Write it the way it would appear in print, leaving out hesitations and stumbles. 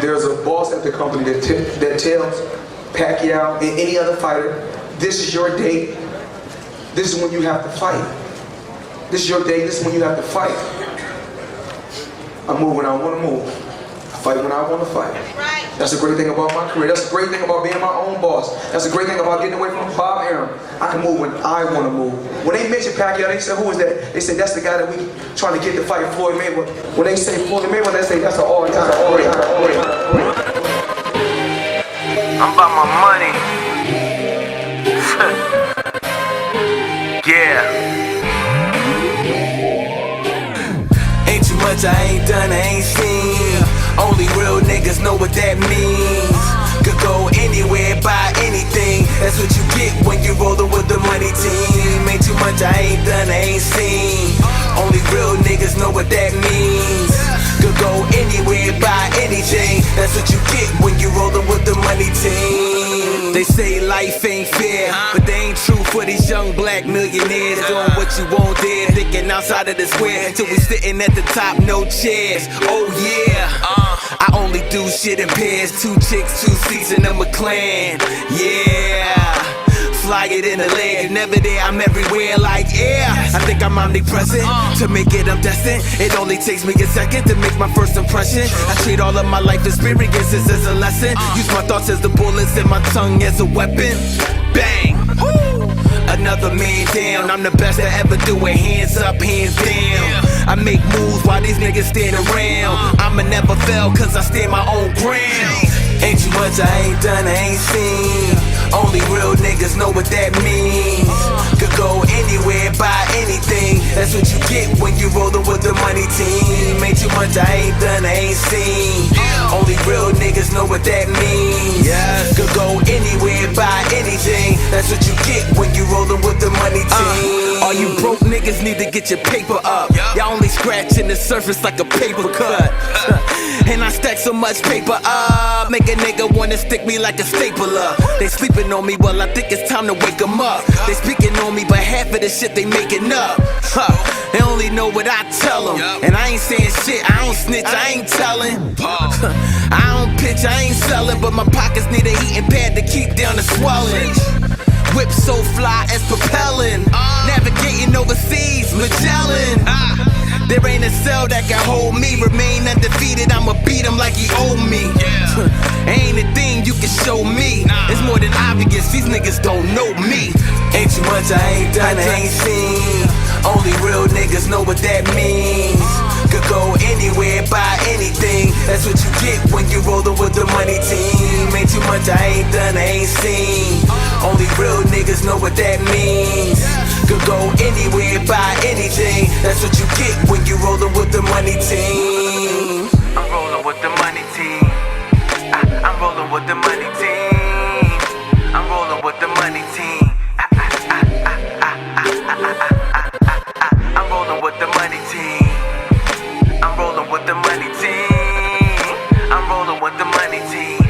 there's a boss at the company that tells Pacquiao and any other fighter, this is your date, this is when you have to fight. This is your day, this is when you have to fight. I move when I want to move. I fight when I want to fight. That's the great thing about my career. That's the great thing about being my own boss. That's the great thing about getting away from Bob Arum. I can move when I want to move. When they mention Pacquiao, they say, who is that? They say, that's the guy that we trying to get to fight Floyd Mayweather. When they say Floyd Mayweather, they say, that's an all-time great. I'm about my money. Yeah. Ain't too much I ain't done, I ain't seen. Only real niggas know what that means. Could go anywhere, buy anything. That's what you get when you rollin' with the money team. Ain't too much I ain't done, I ain't seen. Only real niggas know what that means. Could go anywhere, buy anything. That's what you get when you rollin' with the money team. They say life ain't fair, but they ain't true for these young black millionaires. Doing what you want there, thinking outside of the square. Till we sitting at the top, no chairs. Oh yeah, I only do shit in pairs. 2 chicks, 2 seats in a McLaren. Yeah, fly it in the leg. You're never there, I'm everywhere like air. I think I'm omnipresent. To make it, I'm destined. It only takes me a second to make my first impression. I treat all of my life experiences as a lesson. Use my thoughts as the bullets and my tongue as a weapon. Bang! Woo! Another man down. I'm the best to ever do it. Hands up, hands down. I make moves while these niggas stand around. I'ma never fail cause I stand my own ground. Ain't too much I ain't done, I ain't seen. Only real niggas know what that means. Could go anywhere, buy anything. That's what you get when you rollin' with the money team. Ain't too much I ain't done, I ain't seen. Only real niggas know what that means. Could go anywhere, buy anything. That's what you get when you rollin' with the money team. All you broke niggas need to get your paper up. Y'all only scratching the surface like a paper cut. And I stack so much paper up, make a nigga wanna stick me like a stapler. They sleeping on me, well I think it's time to wake them up. They speaking on me, but half of the shit they making up. They only know what I tell them. And I ain't saying shit, I don't snitch, I ain't telling. I don't pitch, I ain't selling, but my pockets need a heating pad to keep down the swelling. Whip so fly as propelling, navigating overseas, Magellan. There ain't a cell that can hold me. Remain undefeated, I'ma beat him like he owe me. Ain't a thing you can show me. It's more than obvious, these niggas don't know me. Ain't too much I ain't done, I ain't seen. Only real niggas know what that means. Could go anywhere, buy anything. That's what you get when you rollin' with the money team. Ain't too much I ain't done, I ain't seen. Only real niggas know what that means. Could go anywhere, buy anything. That's what you get when you rollin' with the money team. I'm rollin' with the money team. I'm rollin' with the money team. I'm rollin' with the money team. I'm rollin' with the money team. I'm rollin' with the money team. I'm rollin' with the money team.